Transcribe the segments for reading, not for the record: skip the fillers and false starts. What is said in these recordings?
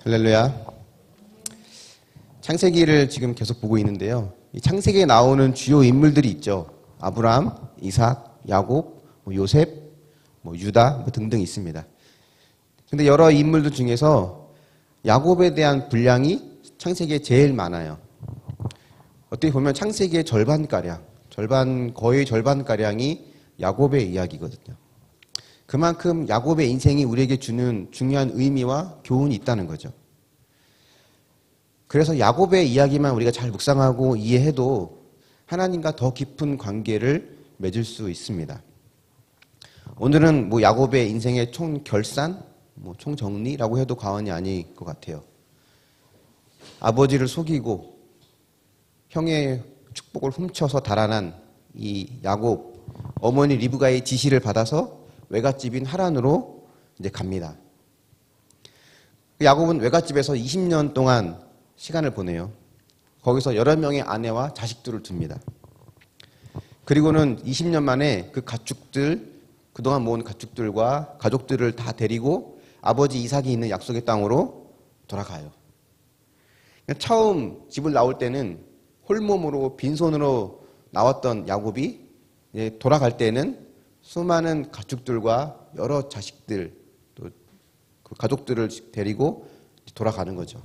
할렐루야. 창세기를 지금 계속 보고 있는데요. 이 창세기에 나오는 주요 인물들이 있죠. 아브라함, 이삭, 야곱, 요셉, 유다 등등 있습니다. 근데 여러 인물들 중에서 야곱에 대한 분량이 창세기에 제일 많아요. 어떻게 보면 창세기의 절반가량, 거의 절반가량이 야곱의 이야기거든요. 그만큼 야곱의 인생이 우리에게 주는 중요한 의미와 교훈이 있다는 거죠. 그래서 야곱의 이야기만 우리가 잘 묵상하고 이해해도 하나님과 더 깊은 관계를 맺을 수 있습니다. 오늘은 야곱의 인생의 총결산, 총정리라고 해도 과언이 아닐 것 같아요. 아버지를 속이고 형의 축복을 훔쳐서 달아난 이 야곱, 어머니 리브가의 지시를 받아서 외갓집인 하란으로 이제 갑니다. 야곱은 외갓집에서 20년 동안 시간을 보내요. 거기서 여러 명의 아내와 자식들을 둡니다. 그리고는 20년 만에 그 가축들, 그동안 모은 가축들과 가족들을 다 데리고 아버지 이삭이 있는 약속의 땅으로 돌아가요. 처음 집을 나올 때는 홀몸으로 빈손으로 나왔던 야곱이 돌아갈 때는 수많은 가축들과 여러 자식들, 또 그 가족들을 데리고 돌아가는 거죠.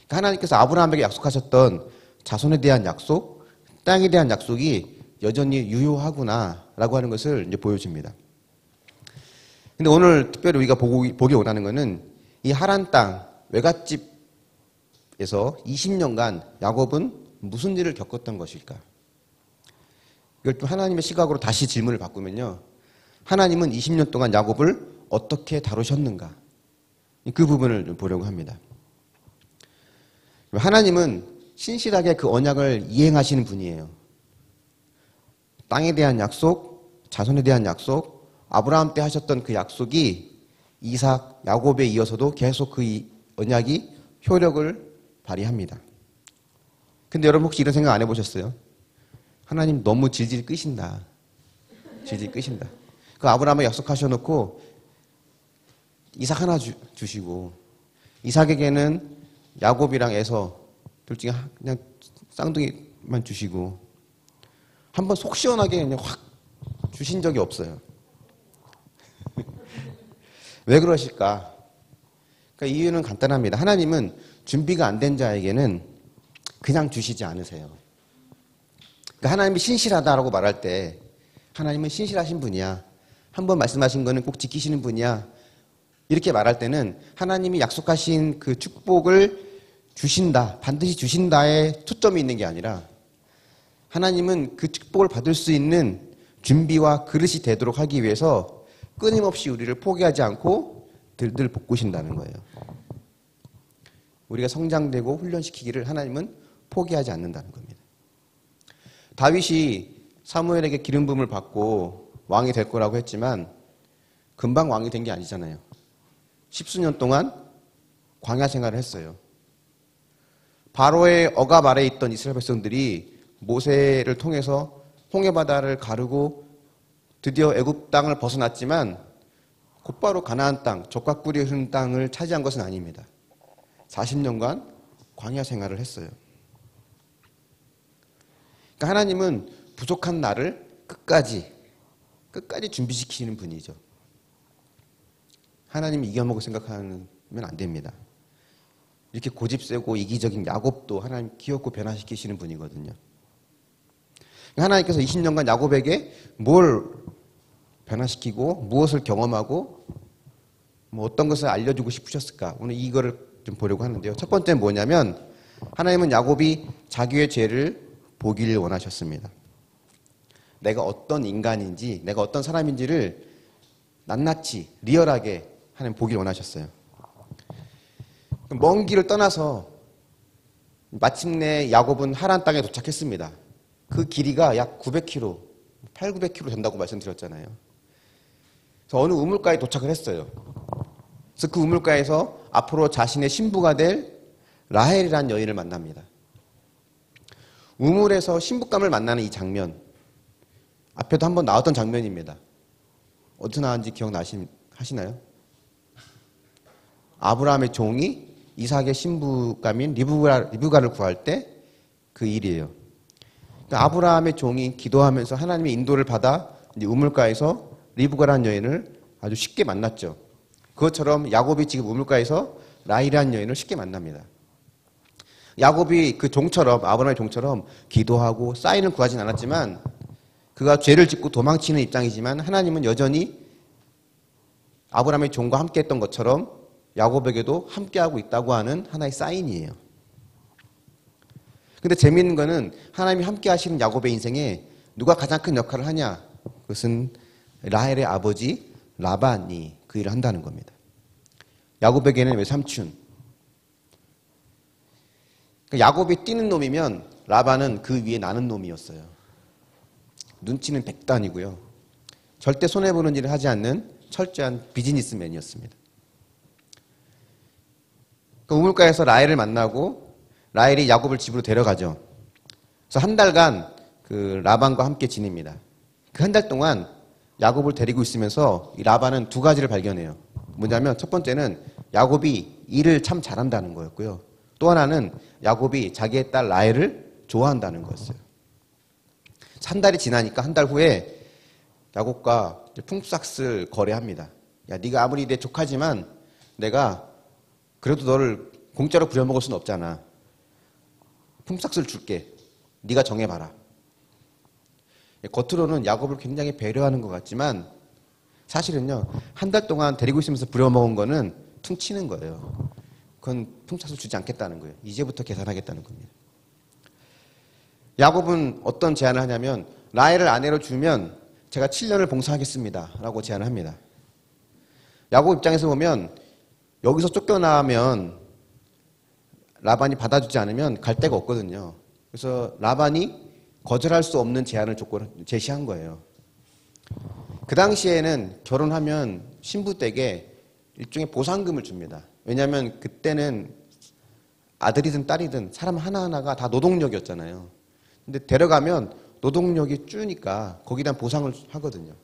하나님께서 아브라함에게 약속하셨던 자손에 대한 약속, 땅에 대한 약속이 여전히 유효하구나라고 하는 것을 이제 보여줍니다. 근데 오늘 특별히 우리가 보기 원하는 것은 이 하란 땅, 외갓집에서 20년간 야곱은 무슨 일을 겪었던 것일까? 이걸 또 하나님의 시각으로 다시 질문을 바꾸면요. 하나님은 20년 동안 야곱을 어떻게 다루셨는가? 그 부분을 좀 보려고 합니다. 하나님은 신실하게 그 언약을 이행하시는 분이에요. 땅에 대한 약속, 자손에 대한 약속, 아브라함 때 하셨던 그 약속이 이삭, 야곱에 이어서도 계속 그 언약이 효력을 발휘합니다. 근데 여러분 혹시 이런 생각 안 해보셨어요? 하나님 너무 질질 끄신다. 질질 끄신다. 그 아브라함에 약속하셔놓고 이삭 하나 주시고 이삭에게는 야곱이랑 에서 둘 중에 그냥 쌍둥이만 주시고 한번 속 시원하게 그냥 확 주신 적이 없어요. 왜 그러실까? 그러니까 이유는 간단합니다. 하나님은 준비가 안 된 자에게는 그냥 주시지 않으세요. 그러니까 하나님이 신실하다라고 말할 때 하나님은 신실하신 분이야. 한번 말씀하신 거는 꼭 지키시는 분이야. 이렇게 말할 때는 하나님이 약속하신 그 축복을 주신다, 반드시 주신다에 초점이 있는 게 아니라 하나님은 그 축복을 받을 수 있는 준비와 그릇이 되도록 하기 위해서 끊임없이 우리를 포기하지 않고 들들 볶으신다는 거예요. 우리가 성장되고 훈련시키기를 하나님은 포기하지 않는다는 겁니다. 다윗이 사무엘에게 기름 부음을 받고 왕이 될 거라고 했지만 금방 왕이 된 게 아니잖아요. 10수년 동안 광야 생활을 했어요. 바로의 억압 아래에 있던 이스라엘 백성들이 모세를 통해서 홍해바다를 가르고 드디어 애굽 땅을 벗어났지만 곧바로 가나안 땅, 젖과 꿀이 흐르는 땅을 차지한 것은 아닙니다. 40년간 광야 생활을 했어요. 그러니까 하나님은 부족한 나를 끝까지 준비시키는 분이죠. 하나님이 이겨먹을 생각하면 안 됩니다. 이렇게 고집세고 이기적인 야곱도 하나님 귀엽고 변화시키시는 분이거든요. 하나님께서 20년간 야곱에게 뭘 변화시키고 무엇을 경험하고 어떤 것을 알려주고 싶으셨을까? 오늘 이거를 좀 보려고 하는데요. 첫 번째는 뭐냐면 하나님은 야곱이 자기의 죄를 보기를 원하셨습니다. 내가 어떤 인간인지, 내가 어떤 사람인지를 낱낱이 리얼하게 하나님 보기를 원하셨어요. 먼 길을 떠나서 마침내 야곱은 하란 땅에 도착했습니다. 그 길이가 약 900km, 800~900km 된다고 말씀드렸잖아요. 그래서 어느 우물가에 도착을 했어요. 그래서 그 우물가에서 앞으로 자신의 신부가 될 라헬이라는 여인을 만납니다. 우물에서 신부감을 만나는 이 장면, 앞에도 한번 나왔던 장면입니다. 어디서 나왔는지 기억하시나요? 아브라함의 종이 이삭의 신부감인 리브가를 구할 때 그 일이에요. 그러니까 아브라함의 종이 기도하면서 하나님의 인도를 받아 이제 우물가에서 리브가라는 여인을 아주 쉽게 만났죠. 그것처럼 야곱이 지금 우물가에서 라헬이라는 여인을 쉽게 만납니다. 야곱이 그 종처럼, 아브라함의 종처럼 기도하고 사인을 구하진 않았지만 그가 죄를 짓고 도망치는 입장이지만 하나님은 여전히 아브라함의 종과 함께 했던 것처럼 야곱에게도 함께하고 있다고 하는 하나의 사인이에요. 근데 재미있는 거는 하나님이 함께 하시는 야곱의 인생에 누가 가장 큰 역할을 하냐? 그것은 라헬의 아버지 라반이 그 일을 한다는 겁니다. 야곱에게는 외삼촌. 그러니까 야곱이 뛰는 놈이면 라반은 그 위에 나는 놈이었어요. 눈치는 백단이고요. 절대 손해보는 일을 하지 않는 철저한 비즈니스맨이었습니다. 그 우물가에서 라헬을 만나고 라헬이 야곱을 집으로 데려가죠. 그래서 한 달간 그 라반과 함께 지냅니다. 그 한 달 동안 야곱을 데리고 있으면서 이 라반은 두 가지를 발견해요. 뭐냐면 첫 번째는 야곱이 일을 참 잘한다는 거였고요. 또 하나는 야곱이 자기의 딸 라헬을 좋아한다는 거였어요. 한 달이 지나니까 한 달 후에 야곱과 품삯을 거래합니다. 야, 네가 아무리 내 조카지만 내가 그래도 너를 공짜로 부려먹을 수는 없잖아. 품삯을 줄게. 네가 정해봐라. 겉으로는 야곱을 굉장히 배려하는 것 같지만 사실은요. 한 달 동안 데리고 있으면서 부려먹은 거는 퉁치는 거예요. 그건 품삯을 주지 않겠다는 거예요. 이제부터 계산하겠다는 겁니다. 야곱은 어떤 제안을 하냐면 라헬을 아내로 주면 제가 7년을 봉사하겠습니다. 라고 제안을 합니다. 야곱 입장에서 보면 여기서 쫓겨나면 라반이 받아주지 않으면 갈 데가 없거든요. 그래서 라반이 거절할 수 없는 제안을 제시한 거예요. 그 당시에는 결혼하면 신부댁에 일종의 보상금을 줍니다. 왜냐하면 그때는 아들이든 딸이든 사람 하나하나가 다 노동력이었잖아요. 근데 데려가면 노동력이 줄으니까 거기에 대한 보상을 하거든요.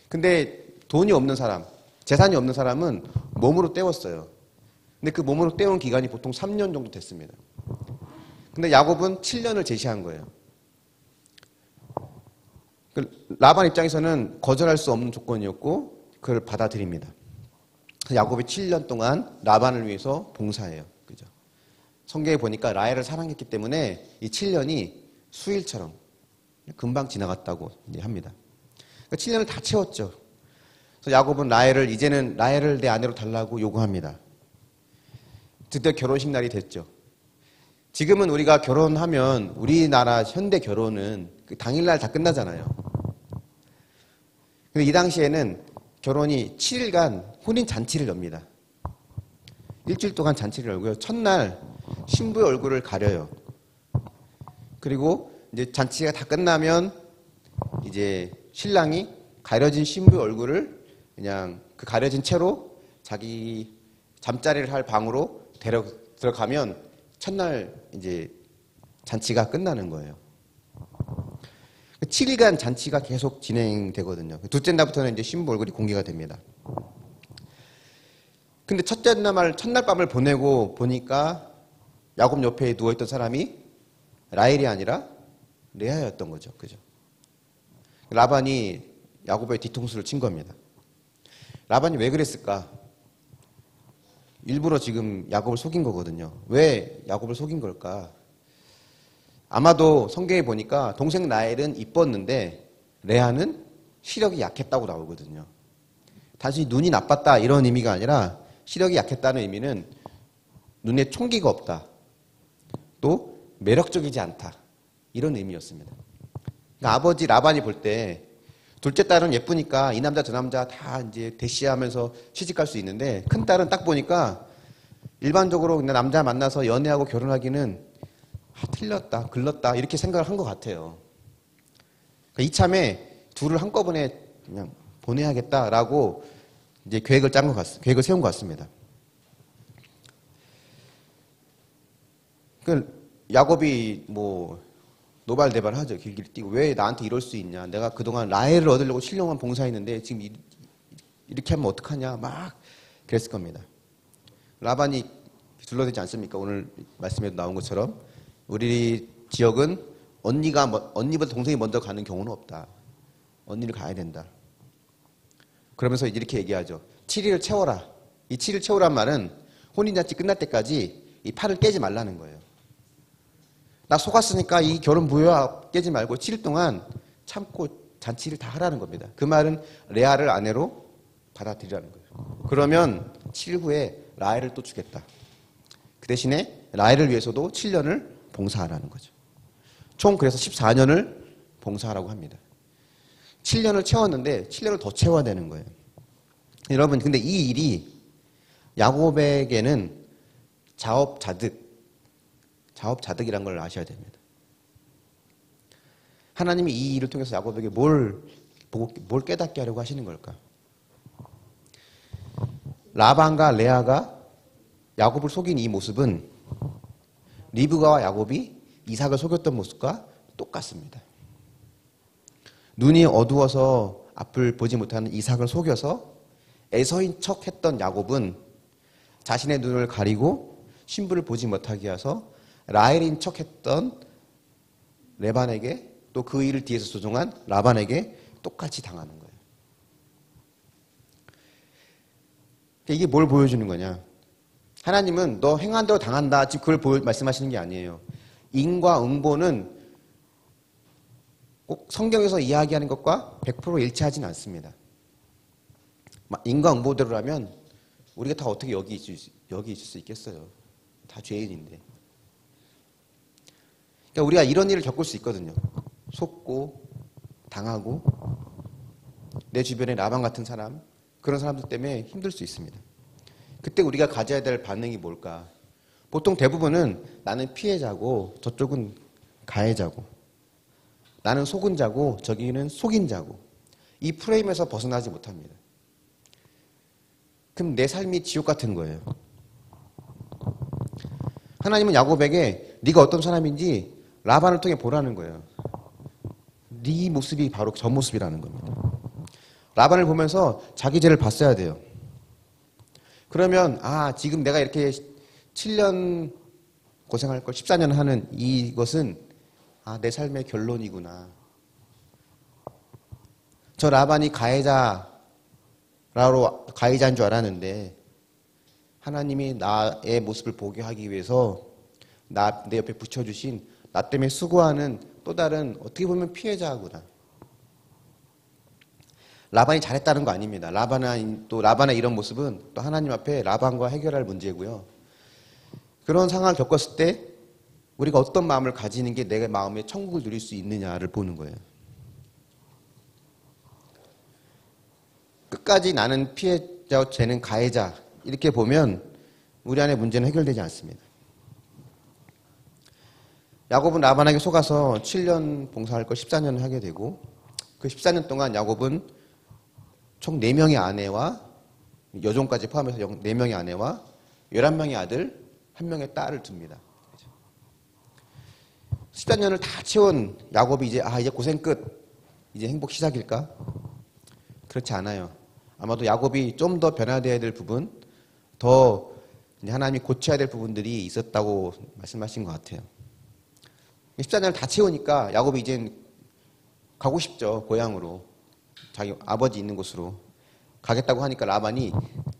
근데 돈이 없는 사람, 재산이 없는 사람은 몸으로 때웠어요. 근데 그 몸으로 때운 기간이 보통 3년 정도 됐습니다. 근데 야곱은 7년을 제시한 거예요. 라반 입장에서는 거절할 수 없는 조건이었고 그걸 받아들입니다. 그래서 야곱이 7년 동안 라반을 위해서 봉사해요. 그죠? 성경에 보니까 라헬을 사랑했기 때문에 이 7년이 수일처럼 금방 지나갔다고 합니다. 그러니까 7년을 다 채웠죠. 그래서 야곱은 이제는 라헬을 내 아내로 달라고 요구합니다. 드디어 결혼식 날이 됐죠. 지금은 우리가 결혼하면 우리나라 현대 결혼은 그 당일날 다 끝나잖아요. 근데 이 당시에는 결혼이 7일간 혼인 잔치를 엽니다. 일주일 동안 잔치를 열고요. 첫날 신부의 얼굴을 가려요. 그리고 이제 잔치가 다 끝나면 이제 신랑이 가려진 신부의 얼굴을 그냥 그 가려진 채로 자기 잠자리를 할 방으로 들어가면 첫날 이제 잔치가 끝나는 거예요. 7일간 잔치가 계속 진행되거든요. 둘째 날부터는 이제 신부 얼굴이 공개가 됩니다. 근데 첫날 밤을 보내고 보니까 야곱 옆에 누워있던 사람이 라헬이 아니라 레아였던 거죠. 그죠? 라반이 야곱의 뒤통수를 친 겁니다. 라반이 왜 그랬을까? 일부러 지금 야곱을 속인 거거든요. 왜 야곱을 속인 걸까? 아마도 성경에 보니까 동생 라헬은 이뻤는데 레아는 시력이 약했다고 나오거든요. 단순히 눈이 나빴다 이런 의미가 아니라 시력이 약했다는 의미는 눈에 총기가 없다. 또 매력적이지 않다. 이런 의미였습니다. 그러니까 아버지 라반이 볼 때 둘째 딸은 예쁘니까 이 남자 저 남자 다 이제 대시하면서 시집갈 수 있는데 큰 딸은 딱 보니까 일반적으로 그냥 남자 만나서 연애하고 결혼하기는 틀렸다, 글렀다 이렇게 생각을 한 것 같아요. 그러니까 이참에 둘을 한꺼번에 그냥 보내야겠다라고 이제 계획을 세운 것 같습니다. 그 야곱이 뭐 노발대발하죠. 길길이 뛰고 왜 나한테 이럴 수 있냐? 내가 그동안 라헬을 얻으려고 7년간 봉사했는데 지금 이렇게 하면 어떡하냐? 막 그랬을 겁니다. 라반이 둘러대지 않습니까? 오늘 말씀에도 나온 것처럼 우리 지역은 언니보다 동생이 먼저 가는 경우는 없다. 언니를 가야 된다. 그러면서 이렇게 얘기하죠. 7일을 채워라. 이 7일 채우란 말은 혼인잔치 끝날 때까지 이 팔을 깨지 말라는 거예요. 나 속았으니까 이 결혼 무효야 깨지 말고 7일 동안 참고 잔치를 다 하라는 겁니다. 그 말은 레아를 아내로 받아들이라는 거예요. 그러면 7일 후에 라헬을 또 주겠다. 그 대신에 라헬을 위해서도 7년을 봉사하라는 거죠. 총 그래서 14년을 봉사하라고 합니다. 7년을 채웠는데 7년을 더 채워야 되는 거예요. 여러분, 근데 이 일이 야곱에게는 자업자득이란 걸 아셔야 됩니다. 하나님이 이 일을 통해서 야곱에게 뭘 깨닫게 하려고 하시는 걸까? 라반과 레아가 야곱을 속인 이 모습은 리브가와 야곱이 이삭을 속였던 모습과 똑같습니다. 눈이 어두워서 앞을 보지 못하는 이삭을 속여서 에서인 척 했던 야곱은 자신의 눈을 가리고 신부를 보지 못하게 해서 라헬인 척 했던 레반에게 또 그 일을 뒤에서 조종한 라반에게 똑같이 당하는 거예요. 이게 뭘 보여주는 거냐? 하나님은 너 행한 대로 당한다. 지금 그걸 말씀하시는 게 아니에요. 인과 응보는 꼭 성경에서 이야기하는 것과 100% 일치하지는 않습니다. 인과 응보대로라면 우리가 다 어떻게 여기 있을 수 있겠어요? 다 죄인인데. 그러니까 우리가 이런 일을 겪을 수 있거든요. 속고 당하고 내 주변에 라반 같은 사람, 그런 사람들 때문에 힘들 수 있습니다. 그때 우리가 가져야 될 반응이 뭘까? 보통 대부분은 나는 피해자고 저쪽은 가해자고 나는 속은 자고 저기는 속인 자고 이 프레임에서 벗어나지 못합니다. 그럼 내 삶이 지옥 같은 거예요. 하나님은 야곱에게 네가 어떤 사람인지 라반을 통해 보라는 거예요. 네 모습이 바로 저 모습이라는 겁니다. 라반을 보면서 자기 죄를 봤어야 돼요. 그러면 지금 내가 이렇게 7년 고생할 걸 14년 하는 이것은 내 삶의 결론이구나. 저 라반이 가해자인 줄 알았는데 하나님이 나의 모습을 보게 하기 위해서 내 옆에 붙여주신 나 때문에 수고하는 또 다른 어떻게 보면 피해자구나. 라반이 잘했다는 거 아닙니다. 라반의 이런 모습은 또 하나님 앞에 라반과 해결할 문제고요. 그런 상황을 겪었을 때 우리가 어떤 마음을 가지는 게 내 마음에 천국을 누릴 수 있느냐를 보는 거예요. 끝까지 나는 피해자, 쟤는 가해자 이렇게 보면 우리 안에 문제는 해결되지 않습니다. 야곱은 라반에게 속아서 7년 봉사할 걸 14년을 하게 되고 그 14년 동안 야곱은 총 4명의 아내와 여종까지 포함해서 4명의 아내와 11명의 아들, 1명의 딸을 둡니다. 14년을 다 채운 야곱이 이제 고생 끝, 이제 행복 시작일까? 그렇지 않아요. 아마도 야곱이 좀 더 변화되어야 될 부분, 더 하나님이 고쳐야 될 부분들이 있었다고 말씀하신 것 같아요. 14년을 다 채우니까 야곱이 이제 가고 싶죠. 고향으로. 자기 아버지 있는 곳으로. 가겠다고 하니까 라반이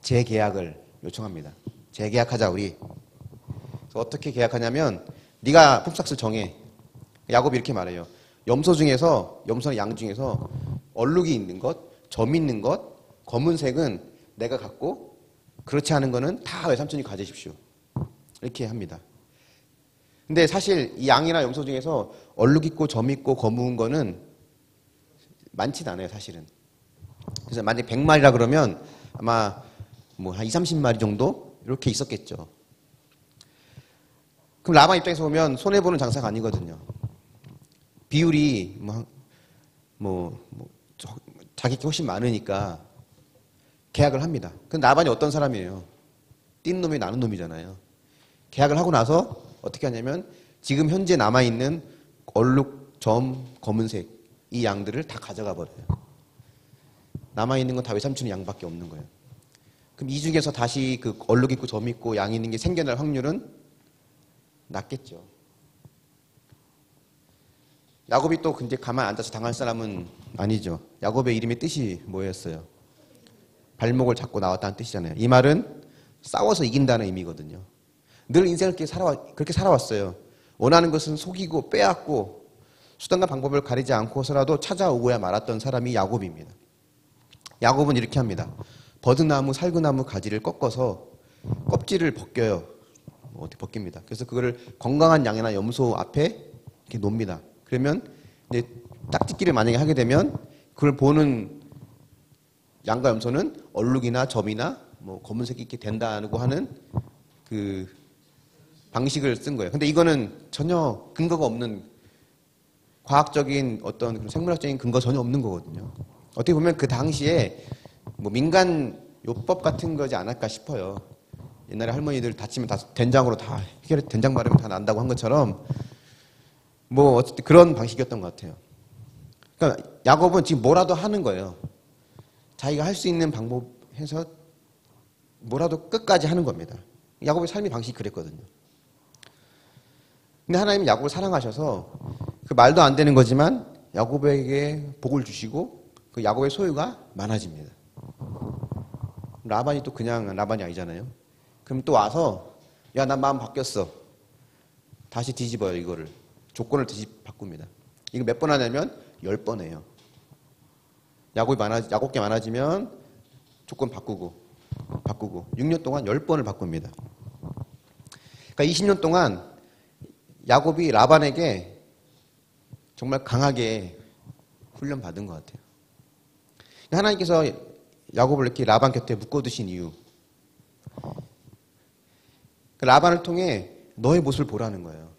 재계약을 요청합니다. 재계약하자 우리. 그래서 어떻게 계약하냐면 네가 품삯을 정해. 야곱이 이렇게 말해요. 염소는 양 중에서 얼룩이 있는 것, 점 있는 것, 검은색은 내가 갖고 그렇지 않은 거는 다 외삼촌이 가지십시오. 이렇게 합니다. 근데 사실 이 양이나 염소 중에서 얼룩 있고 점 있고 검은 거는 많진 않아요, 사실은. 그래서 만약에 100마리라 그러면 아마 한 20-30마리 정도 이렇게 있었겠죠. 그럼 라반 입장에서 보면 손해보는 장사가 아니거든요. 비율이 자기 게 훨씬 많으니까 계약을 합니다. 근데 라반이 어떤 사람이에요? 뛴 놈이 나는 놈이잖아요. 계약을 하고 나서 어떻게 하냐면 지금 현재 남아있는 얼룩, 점, 검은색 이 양들을 다 가져가 버려요. 남아있는 건 다 외삼촌의 양밖에 없는 거예요. 그럼 이 중에서 다시 그 얼룩 있고 점 있고 양 있는 게 생겨날 확률은 낮겠죠. 야곱이 또 근데 가만 앉아서 당할 사람은 아니죠. 야곱의 이름의 뜻이 뭐였어요? 발목을 잡고 나왔다는 뜻이잖아요. 이 말은 싸워서 이긴다는 의미거든요. 늘 인생을 그렇게 살아왔어요. 원하는 것은 속이고 빼앗고 수단과 방법을 가리지 않고서라도 찾아오고야 말았던 사람이 야곱입니다. 야곱은 이렇게 합니다. 버드나무, 살구나무 가지를 꺾어서 껍질을 벗겨요. 어떻게 벗깁니다. 그래서 그거를 건강한 양이나 염소 앞에 이렇게 놓습니다. 그러면 이제 딱짓기를 만약에 하게 되면 그걸 보는 양과 염소는 얼룩이나 점이나 뭐 검은색이 이렇게 된다고 하는 그 방식을 쓴 거예요. 근데 이거는 전혀 근거가 없는 과학적인 어떤 그런 생물학적인 근거 전혀 없는 거거든요. 어떻게 보면 그 당시에 뭐 민간 요법 같은 거지 않을까 싶어요. 옛날에 할머니들 다치면 다 된장으로 다 해결, 된장 바르면 다 난다고 한 것처럼 뭐 어쨌든 그런 방식이었던 것 같아요. 그러니까 야곱은 지금 뭐라도 하는 거예요. 자기가 할 수 있는 방법해서 뭐라도 끝까지 하는 겁니다. 야곱의 삶의 방식이 그랬거든요. 근데 하나님은 야곱을 사랑하셔서 그 말도 안 되는 거지만 야곱에게 복을 주시고 그 야곱의 소유가 많아집니다. 라반이 또 그냥 라반이 아니잖아요. 그럼 또 와서 야, 나 마음 바뀌었어. 다시 뒤집어요, 이거를. 조건을 바꿉니다. 이거 몇 번 하냐면 10번 해요. 야곱게 많아지면 조건 바꾸고 6년 동안 10번을 바꿉니다. 그러니까 20년 동안 야곱이 라반에게 정말 강하게 훈련받은 것 같아요. 하나님께서 야곱을 이렇게 라반 곁에 묶어두신 이유, 라반을 통해 너의 모습을 보라는 거예요.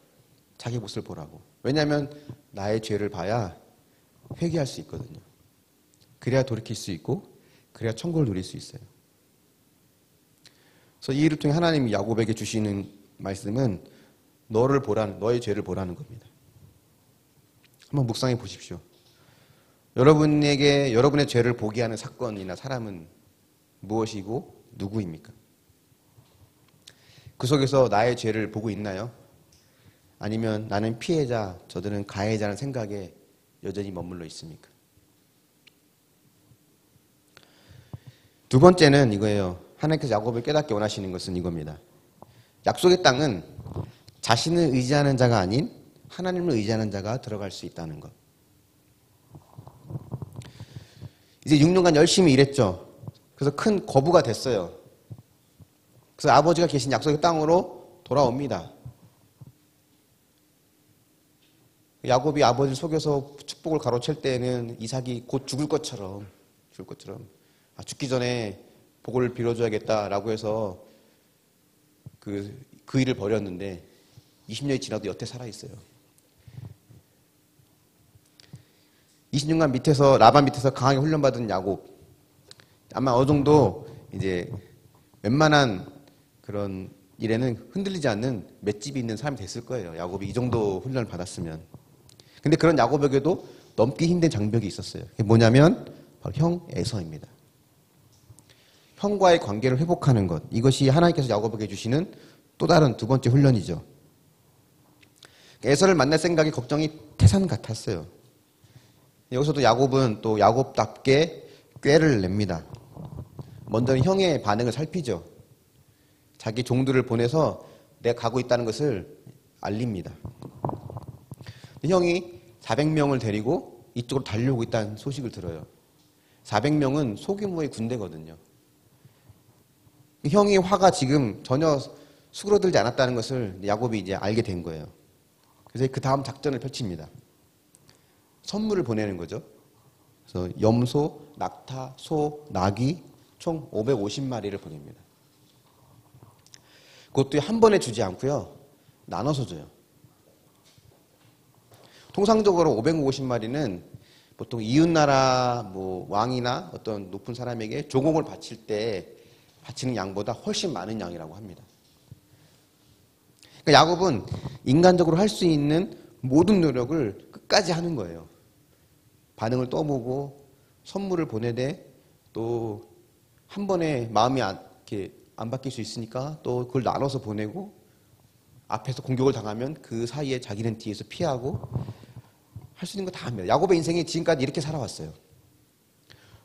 자기 모습을 보라고. 왜냐하면 나의 죄를 봐야 회개할 수 있거든요. 그래야 돌이킬 수 있고 그래야 천국을 누릴 수 있어요. 그래서 이 일을 통해 하나님이 야곱에게 주시는 말씀은 너의 죄를 보라는 겁니다. 한번 묵상해 보십시오. 여러분의 죄를 보게 하는 사건이나 사람은 무엇이고 누구입니까? 그 속에서 나의 죄를 보고 있나요? 아니면 나는 피해자, 저들은 가해자라는 생각에 여전히 머물러 있습니까? 두 번째는 이거예요. 하나님께서 야곱을 깨닫게 원하시는 것은 이겁니다. 약속의 땅은 자신을 의지하는 자가 아닌 하나님을 의지하는 자가 들어갈 수 있다는 것. 이제 6년간 열심히 일했죠. 그래서 큰 거부가 됐어요. 그래서 아버지가 계신 약속의 땅으로 돌아옵니다. 야곱이 아버지를 속여서 축복을 가로챌 때에는 이삭이 곧 죽을 것처럼 죽기 전에 복을 빌어줘야겠다라고 해서 그 일을 벌였는데 20년이 지나도 여태 살아있어요. 20년간 라반 밑에서 강하게 훈련받은 야곱, 아마 어느 정도 이제 웬만한 그런 일에는 흔들리지 않는 맷집이 있는 사람이 됐을 거예요. 야곱이 이 정도 훈련을 받았으면. 근데 그런 야곱에게도 넘기 힘든 장벽이 있었어요. 그게 뭐냐면 바로 형 에서입니다. 형과의 관계를 회복하는 것. 이것이 하나님께서 야곱에게 주시는 또 다른 두 번째 훈련이죠. 에서를 만날 생각이 걱정이 태산 같았어요. 여기서도 야곱은 또 야곱답게 꾀를 냅니다. 먼저는 형의 반응을 살피죠. 자기 종들을 보내서 내가 가고 있다는 것을 알립니다. 형이 400명을 데리고 이쪽으로 달려오고 있다는 소식을 들어요. 400명은 소규모의 군대거든요. 형의 화가 지금 전혀 수그러들지 않았다는 것을 야곱이 이제 알게 된 거예요. 그래서 그 다음 작전을 펼칩니다. 선물을 보내는 거죠. 그래서 염소, 낙타, 소, 나귀 총 550마리를 보냅니다. 그것도 한 번에 주지 않고요. 나눠서 줘요. 통상적으로 550마리는 보통 이웃나라 왕이나 어떤 높은 사람에게 조공을 바칠 때 바치는 양보다 훨씬 많은 양이라고 합니다. 그러니까 야곱은 인간적으로 할 수 있는 모든 노력을 끝까지 하는 거예요. 반응을 떠보고 선물을 보내되 또 한 번에 마음이 이렇게 안 바뀔 수 있으니까 또 그걸 나눠서 보내고 앞에서 공격을 당하면 그 사이에 자기는 뒤에서 피하고 할 수 있는 거 다 합니다. 야곱의 인생이 지금까지 이렇게 살아왔어요.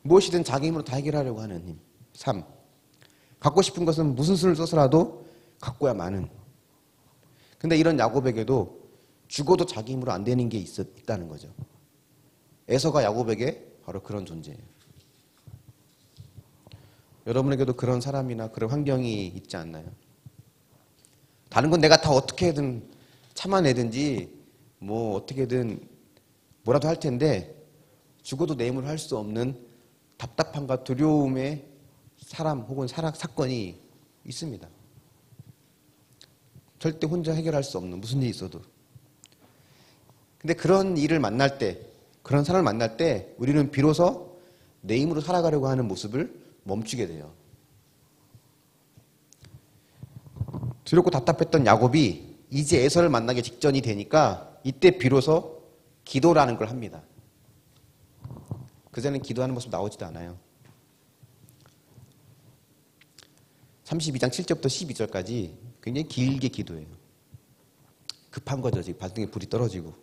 무엇이든 자기 힘으로 다 해결하려고 하는 힘. 3. 갖고 싶은 것은 무슨 수를 써서라도 갖고야만은. 근데 이런 야곱에게도 죽어도 자기 힘으로 안 되는 게 있다는 거죠. 에서가 야곱에게 바로 그런 존재예요. 여러분에게도 그런 사람이나 그런 환경이 있지 않나요? 다른 건 내가 다 어떻게든 참아내든지 뭐 어떻게든 뭐라도 할 텐데 죽어도 내 힘으로 할 수 없는 답답함과 두려움의 사람 혹은 사건이 있습니다. 절대 혼자 해결할 수 없는 무슨 일이 있어도. 근데 그런 일을 만날 때, 그런 사람을 만날 때 우리는 비로소 내 힘으로 살아가려고 하는 모습을 멈추게 돼요. 두렵고 답답했던 야곱이 이제 에서를 만나기 직전이 되니까 이때 비로소 기도라는 걸 합니다. 그전엔 기도하는 모습 나오지도 않아요. 32장 7절부터 12절까지 굉장히 길게 기도해요. 급한 거죠. 지금 발등에 불이 떨어지고.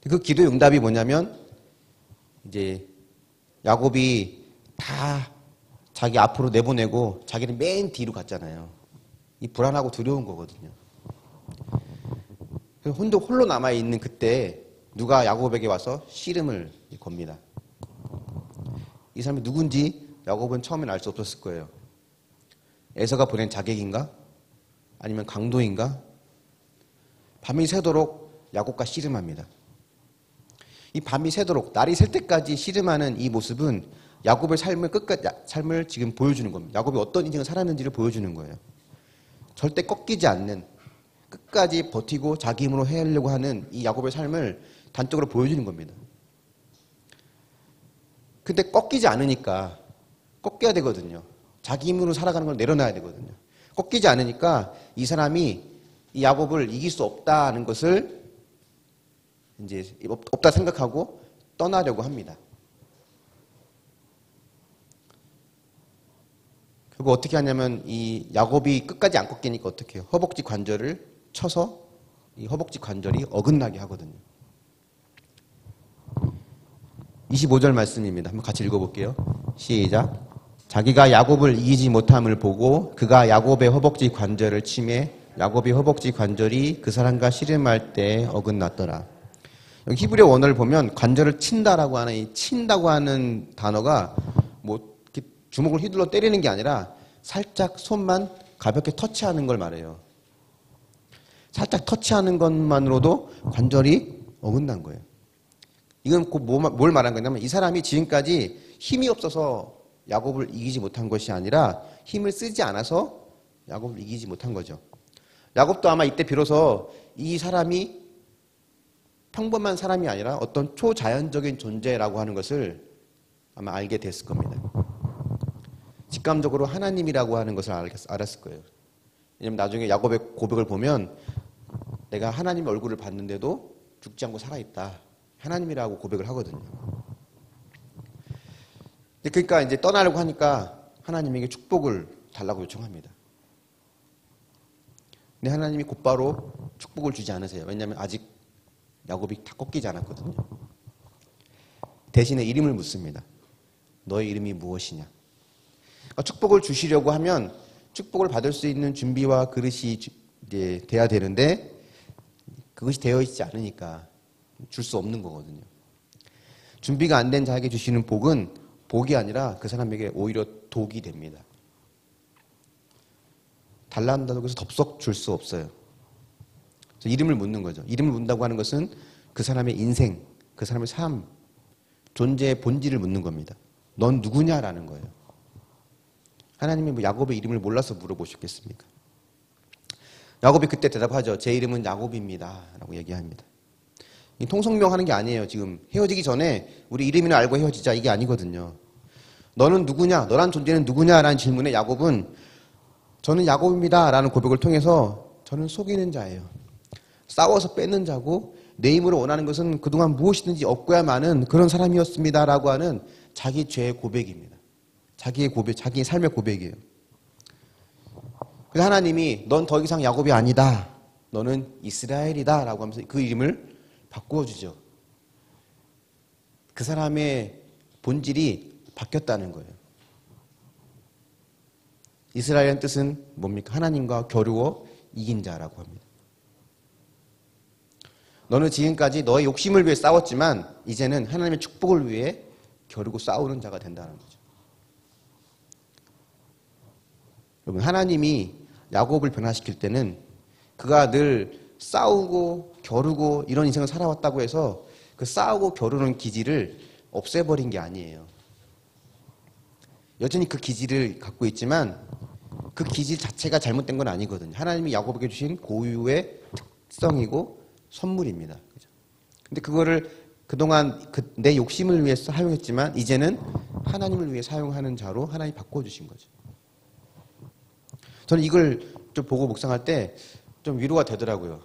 그 기도의 응답이 뭐냐면 이제 야곱이 다 자기 앞으로 내보내고 자기는 맨 뒤로 갔잖아요. 이 불안하고 두려운 거거든요. 홀로 남아있는 그때 누가 야곱에게 와서 씨름을 겁니다. 이 사람이 누군지 야곱은 처음엔 알 수 없었을 거예요. 에서가 보낸 자객인가? 아니면 강도인가? 밤이 새도록 야곱과 씨름합니다. 이 밤이 새도록 날이 셀 때까지 씨름하는 이 모습은 야곱의 삶을 지금 보여주는 겁니다. 야곱이 어떤 인생을 살았는지를 보여주는 거예요. 절대 꺾이지 않는 끝까지 버티고 자기 힘으로 해내려고 하는 이 야곱의 삶을 단적으로 보여주는 겁니다. 근데 꺾이지 않으니까 꺾여야 되거든요. 자기 힘으로 살아가는 걸 내려놔야 되거든요. 꺾이지 않으니까 이 사람이 이 야곱을 이길 수 없다는 것을 이제 없다 생각하고 떠나려고 합니다. 그리고 어떻게 하냐면 이 야곱이 끝까지 안 꺾이니까 어떻게 해요? 허벅지 관절을 쳐서 이 허벅지 관절이 어긋나게 하거든요. 25절 말씀입니다. 한번 같이 읽어볼게요. 시작. 자기가 야곱을 이기지 못함을 보고 그가 야곱의 허벅지 관절을 치매 야곱의 허벅지 관절이 그 사람과 씨름할 때 어긋났더라. 여기 히브리어 원어를 보면 관절을 친다라고 하는 이 친다고 하는 단어가 뭐 이렇게 주먹을 휘둘러 때리는 게 아니라 살짝 손만 가볍게 터치하는 걸 말해요. 살짝 터치하는 것만으로도 관절이 어긋난 거예요. 이건 뭘 말한 거냐면 이 사람이 지금까지 힘이 없어서 야곱을 이기지 못한 것이 아니라 힘을 쓰지 않아서 야곱을 이기지 못한 거죠. 야곱도 아마 이때 비로소 이 사람이 평범한 사람이 아니라 어떤 초자연적인 존재라고 하는 것을 아마 알게 됐을 겁니다. 직감적으로 하나님이라고 하는 것을 알았을 거예요. 왜냐하면 나중에 야곱의 고백을 보면 내가 하나님의 얼굴을 봤는데도 죽지 않고 살아있다. 하나님이라고 고백을 하거든요. 그러니까 이제 떠나려고 하니까 하나님에게 축복을 달라고 요청합니다. 근데 하나님이 곧바로 축복을 주지 않으세요. 왜냐하면 아직 야곱이 다 꺾이지 않았거든요. 대신에 이름을 묻습니다. 너의 이름이 무엇이냐? 그러니까 축복을 주시려고 하면 축복을 받을 수 있는 준비와 그릇이 이제 돼야 되는데 그것이 되어 있지 않으니까 줄 수 없는 거거든요. 준비가 안 된 자에게 주시는 복은 복이 아니라 그 사람에게 오히려 독이 됩니다. 달란다고 해서 덥석 줄 수 없어요. 그래서 이름을 묻는 거죠. 이름을 묻는다고 하는 것은 그 사람의 인생, 그 사람의 삶, 존재의 본질을 묻는 겁니다. 넌 누구냐라는 거예요. 하나님이 뭐 야곱의 이름을 몰라서 물어보셨겠습니까? 야곱이 그때 대답하죠. 제 이름은 야곱입니다. 라고 얘기합니다. 통성명하는 게 아니에요. 지금 헤어지기 전에 우리 이름이나 알고 헤어지자 이게 아니거든요. 너는 누구냐? 너란 존재는 누구냐라는 질문에 야곱은 저는 야곱입니다 라는 고백을 통해서 저는 속이는 자예요. 싸워서 뺏는 자고 내 힘으로 원하는 것은 그동안 무엇이든지 얻고야 마는 그런 사람이었습니다 라고 하는 자기 죄의 고백입니다. 자기의 고백, 자기의 삶의 고백이에요. 그래서 하나님이 넌 더 이상 야곱이 아니다. 너는 이스라엘이다. 라고 하면서 그 이름을 바꾸어주죠. 그 사람의 본질이 바뀌었다는 거예요. 이스라엘의 뜻은 뭡니까? 하나님과 겨루어 이긴 자라고 합니다. 너는 지금까지 너의 욕심을 위해 싸웠지만 이제는 하나님의 축복을 위해 겨루고 싸우는 자가 된다는 거죠. 여러분, 하나님이 야곱을 변화시킬 때는 그가 늘 싸우고 겨루고 이런 인생을 살아왔다고 해서 그 싸우고 겨루는 기질을 없애버린 게 아니에요. 여전히 그 기질을 갖고 있지만 그 기질 자체가 잘못된 건 아니거든요. 하나님이 야곱에게 주신 고유의 특성이고 선물입니다. 그죠? 근데 그거를 그동안 내 욕심을 위해 사용했지만 이제는 하나님을 위해 사용하는 자로 하나님이 바꿔주신 거죠. 저는 이걸 좀 보고 묵상할 때 좀 위로가 되더라고요.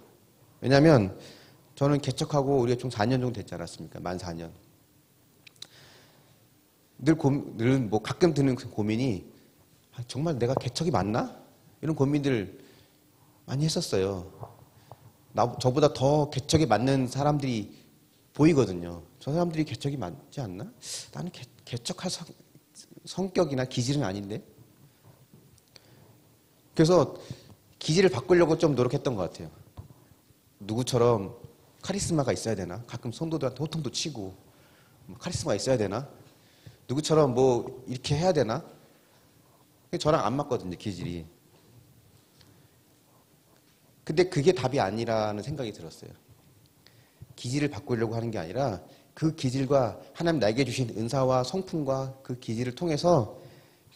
왜냐하면 저는 개척하고 우리가 총 4년 정도 됐지 않았습니까? 만 4년. 늘 뭐 가끔 드는 그 고민이 정말 내가 개척이 맞나? 이런 고민들 많이 했었어요. 저보다 더 개척에 맞는 사람들이 보이거든요. 저 사람들이 개척이 맞지 않나? 나는 개척할 성격이나 기질은 아닌데? 그래서 기질을 바꾸려고 좀 노력했던 것 같아요. 누구처럼 카리스마가 있어야 되나? 가끔 성도들한테 호통도 치고 카리스마가 있어야 되나? 누구처럼 뭐 이렇게 해야 되나? 저랑 안 맞거든요, 기질이. 근데 그게 답이 아니라는 생각이 들었어요. 기질을 바꾸려고 하는 게 아니라 그 기질과 하나님 나에게 주신 은사와 성품과 그 기질을 통해서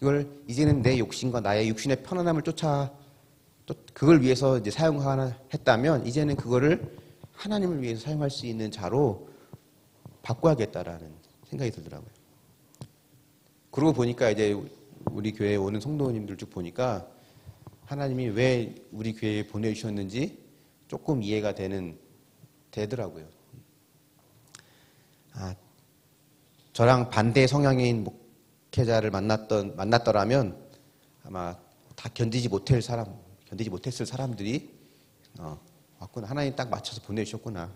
이걸 이제는 내 욕심과 나의 육신의 편안함을 쫓아 또 그걸 위해서 이제 사용했다면 이제는 그거를 하나님을 위해서 사용할 수 있는 자로 바꿔야겠다라는 생각이 들더라고요. 그러고 보니까 이제 우리 교회에 오는 성도님들 쭉 보니까 하나님이 왜 우리 교회에 보내주셨는지 조금 이해가 되더라고요. 저랑 반대 성향인 목회자를 만났더라면 아마 다 견디지 못했을 사람들이 왔구나. 하나님 딱 맞춰서 보내주셨구나.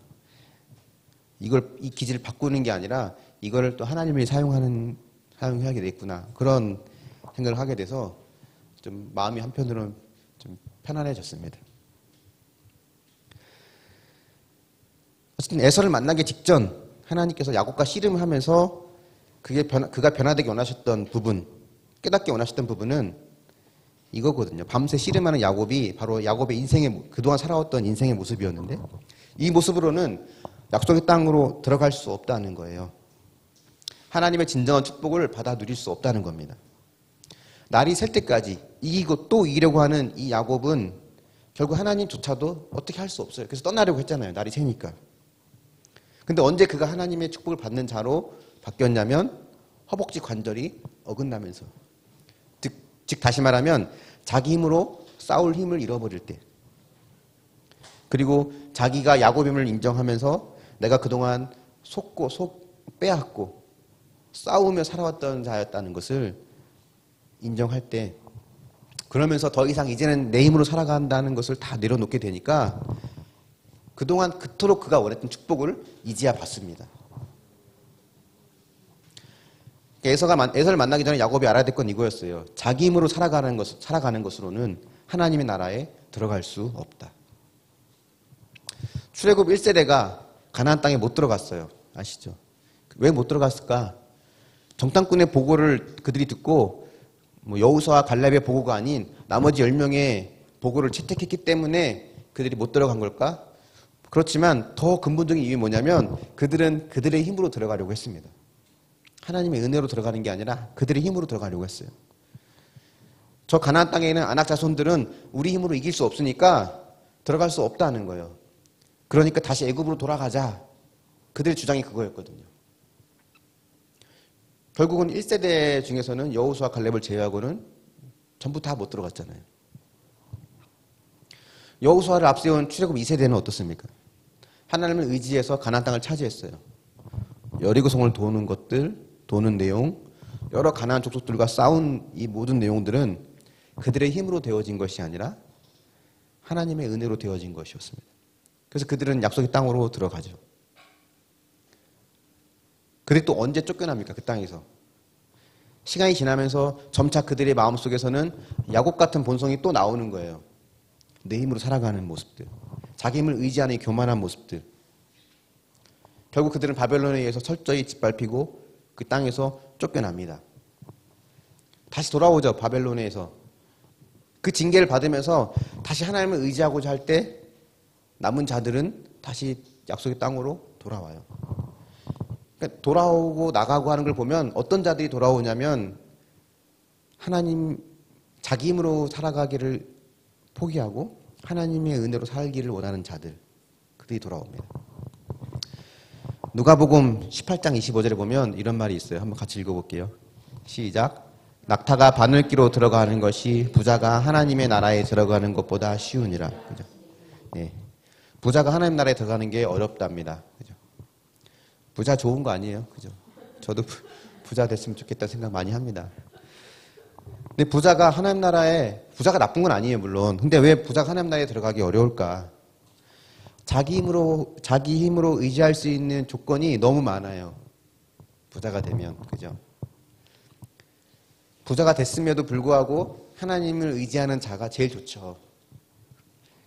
이 기질을 바꾸는 게 아니라 이걸 또 하나님이 사용하게 됐구나. 그런 생각을 하게 돼서 좀 마음이 한편으로는 좀 편안해졌습니다. 어쨌든 에서를 만나기 직전 하나님께서 야곱과 씨름을 하면서 그가 변화되기 원하셨던 부분, 깨닫기 원하셨던 부분은 이거거든요. 밤새 씨름하는 야곱이 바로 야곱의 그동안 살아왔던 인생의 모습이었는데 이 모습으로는 약속의 땅으로 들어갈 수 없다는 거예요. 하나님의 진정한 축복을 받아 누릴 수 없다는 겁니다. 날이 셀 때까지 이기고 또 이기려고 하는 이 야곱은 결국 하나님조차도 어떻게 할 수 없어요. 그래서 떠나려고 했잖아요. 날이 새니까. 근데 언제 그가 하나님의 축복을 받는 자로 바뀌었냐면 허벅지 관절이 어긋나면서 즉 다시 말하면 자기 힘으로 싸울 힘을 잃어버릴 때 그리고 자기가 야곱임을 인정하면서 내가 그동안 빼앗고 싸우며 살아왔던 자였다는 것을 인정할 때 그러면서 더 이상 이제는 내 힘으로 살아간다는 것을 다 내려놓게 되니까 그동안 그토록 그가 원했던 축복을 이제야 받습니다. 에서를 만나기 전에 야곱이 알아야 될 건 이거였어요. 자기 힘으로 살아가는 것으로는 하나님의 나라에 들어갈 수 없다. 출애굽 1세대가 가나안 땅에 못 들어갔어요. 아시죠? 왜 못 들어갔을까? 정탐꾼의 보고를 그들이 듣고 여호수아와 갈렙의 보고가 아닌 나머지 10명의 보고를 채택했기 때문에 그들이 못 들어간 걸까? 그렇지만 더 근본적인 이유는 뭐냐면 그들은 그들의 힘으로 들어가려고 했습니다. 하나님의 은혜로 들어가는 게 아니라 그들의 힘으로 들어가려고 했어요. 저 가나안 땅에 있는 아낙 자손들은 우리 힘으로 이길 수 없으니까 들어갈 수 없다는 거예요. 그러니까 다시 애굽으로 돌아가자. 그들의 주장이 그거였거든요. 결국은 1세대 중에서는 여호수아 갈렙을 제외하고는 전부 다 못 들어갔잖아요. 여호수아를 앞세운 출애굽 2세대는 어떻습니까? 하나님을 의지해서 가나안 땅을 차지했어요. 여리고성을 도는 내용, 여러 가나안 족속들과 싸운 이 모든 내용들은 그들의 힘으로 되어진 것이 아니라 하나님의 은혜로 되어진 것이었습니다. 그래서 그들은 약속의 땅으로 들어가죠. 그들이 또 언제 쫓겨납니까? 그 땅에서. 시간이 지나면서 점차 그들의 마음속에서는 야곱 같은 본성이 또 나오는 거예요. 내 힘으로 살아가는 모습들, 자기 힘을 의지하는 교만한 모습들. 결국 그들은 바벨론에 의해서 철저히 짓밟히고 그 땅에서 쫓겨납니다. 다시 돌아오죠. 바벨론에서. 그 징계를 받으면서 다시 하나님을 의지하고자 할 때 남은 자들은 다시 약속의 땅으로 돌아와요. 그러니까 돌아오고 나가고 하는 걸 보면 어떤 자들이 돌아오냐면 하나님 자기 힘으로 살아가기를 포기하고 하나님의 은혜로 살기를 원하는 자들, 그들이 돌아옵니다. 누가복음 18장 25절에 보면 이런 말이 있어요. 한번 같이 읽어볼게요. 시작. 낙타가 바늘기로 들어가는 것이 부자가 하나님의 나라에 들어가는 것보다 쉬우니라. 그죠? 네. 부자가 하나님 나라에 들어가는 게 어렵답니다. 그죠? 부자 좋은 거 아니에요. 그죠? 저도 부자 됐으면 좋겠다는 생각 많이 합니다. 근데 부자가 하나님 나라에, 부자가 나쁜 건 아니에요, 물론. 근데 왜 부자가 하나님 나라에 들어가기 어려울까? 자기 힘으로 의지할 수 있는 조건이 너무 많아요. 부자가 되면. 그죠? 부자가 됐음에도 불구하고 하나님을 의지하는 자가 제일 좋죠.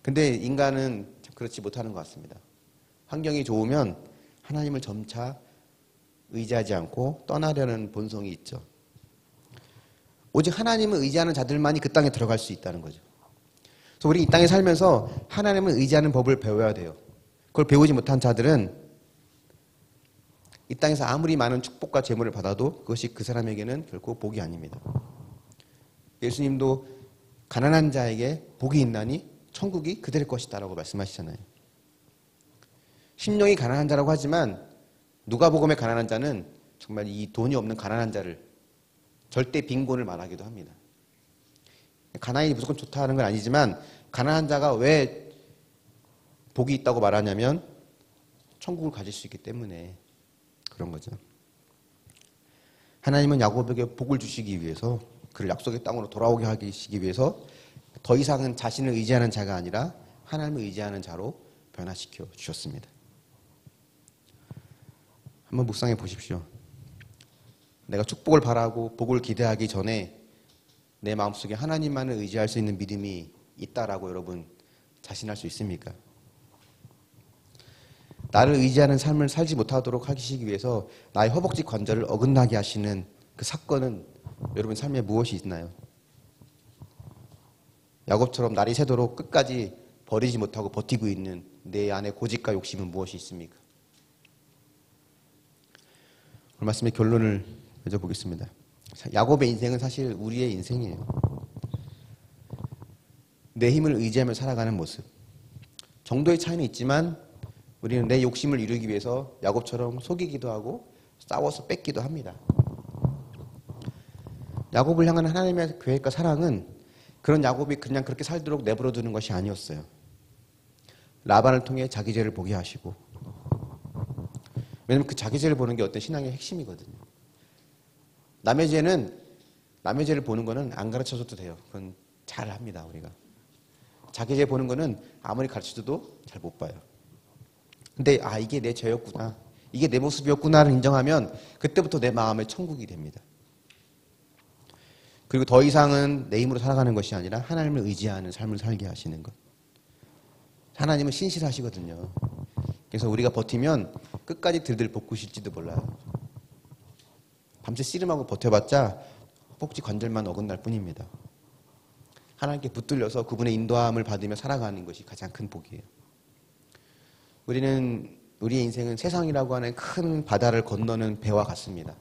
근데 인간은 참 그렇지 못하는 것 같습니다. 환경이 좋으면 하나님을 점차 의지하지 않고 떠나려는 본성이 있죠. 오직 하나님을 의지하는 자들만이 그 땅에 들어갈 수 있다는 거죠. 그래서 우리 이 땅에 살면서 하나님을 의지하는 법을 배워야 돼요. 그걸 배우지 못한 자들은 이 땅에서 아무리 많은 축복과 재물을 받아도 그것이 그 사람에게는 결코 복이 아닙니다. 예수님도 가난한 자에게 복이 있나니 천국이 그들의 것이다 라고 말씀하시잖아요. 심령이 가난한 자라고 하지만 누가복음의 가난한 자는 정말 이 돈이 없는 가난한 자를 절대 빈곤을 말하기도 합니다. 가난이 무조건 좋다는 건 아니지만 가난한 자가 왜 복이 있다고 말하냐면 천국을 가질 수 있기 때문에 그런 거죠. 하나님은 야곱에게 복을 주시기 위해서 그를 약속의 땅으로 돌아오게 하시기 위해서 더 이상은 자신을 의지하는 자가 아니라 하나님을 의지하는 자로 변화시켜 주셨습니다. 한번 묵상해 보십시오. 내가 축복을 바라고 복을 기대하기 전에 내 마음속에 하나님만을 의지할 수 있는 믿음이 있다라고 여러분 자신할 수 있습니까? 나를 의지하는 삶을 살지 못하도록 하시기 위해서 나의 허벅지 관절을 어긋나게 하시는 그 사건은 여러분 삶에 무엇이 있나요? 야곱처럼 날이 새도록 끝까지 버리지 못하고 버티고 있는 내 안에 고집과 욕심은 무엇이 있습니까? 오늘 말씀의 결론을 맺어보겠습니다. 야곱의 인생은 사실 우리의 인생이에요. 내 힘을 의지하며 살아가는 모습. 정도의 차이는 있지만 우리는 내 욕심을 이루기 위해서 야곱처럼 속이기도 하고 싸워서 뺏기도 합니다. 야곱을 향한 하나님의 계획과 사랑은 그런 야곱이 그냥 그렇게 살도록 내버려 두는 것이 아니었어요. 라반을 통해 자기 죄를 보게 하시고, 왜냐면 그 자기 죄를 보는 게 어떤 신앙의 핵심이거든요. 남의 죄를 보는 거는 안 가르쳐줘도 돼요. 그건 잘 합니다, 우리가. 자기 죄 보는 거는 아무리 가르쳐줘도 잘 못 봐요. 근데 이게 내 죄였구나, 이게 내 모습이었구나를 인정하면 그때부터 내 마음의 천국이 됩니다. 그리고 더 이상은 내 힘으로 살아가는 것이 아니라 하나님을 의지하는 삶을 살게 하시는 것. 하나님은 신실하시거든요. 그래서 우리가 버티면 끝까지 들들 볶으실지도 몰라요. 밤새 씨름하고 버텨봤자 허벅지 관절만 어긋날 뿐입니다. 하나님께 붙들려서 그분의 인도함을 받으며 살아가는 것이 가장 큰 복이에요. 우리의 인생은 세상이라고 하는 큰 바다를 건너는 배와 같습니다.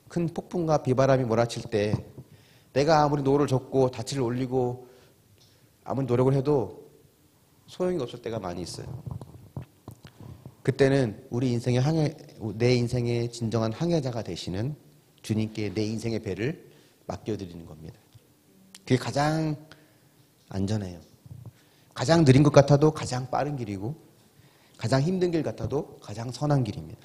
큰 폭풍과 비바람이 몰아칠 때 내가 아무리 노를 젓고 다치를 올리고 아무리 노력을 해도 소용이 없을 때가 많이 있어요. 그때는 내 인생의 진정한 항해자가 되시는 주님께 내 인생의 배를 맡겨드리는 겁니다. 그게 가장 안전해요. 가장 느린 것 같아도 가장 빠른 길이고 가장 힘든 길 같아도 가장 선한 길입니다.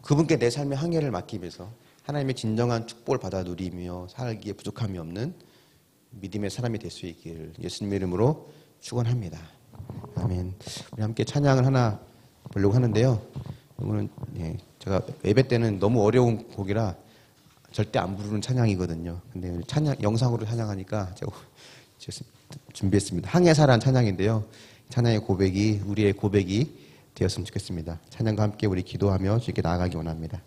그분께 내 삶의 항해를 맡기면서 하나님의 진정한 축복을 받아 누리며 살기에 부족함이 없는 믿음의 사람이 될 수 있기를 예수님 이름으로 축원합니다. 아멘. 우리 함께 찬양을 하나 보려고 하는데요. 이거는 제가 예배 때는 너무 어려운 곡이라 절대 안 부르는 찬양이거든요. 근데 찬양 영상으로 찬양하니까 제가 준비했습니다. 항해사란 찬양인데요. 찬양의 고백이 우리의 고백이 되었으면 좋겠습니다. 찬양과 함께 우리 기도하며 주께 나아가기 원합니다.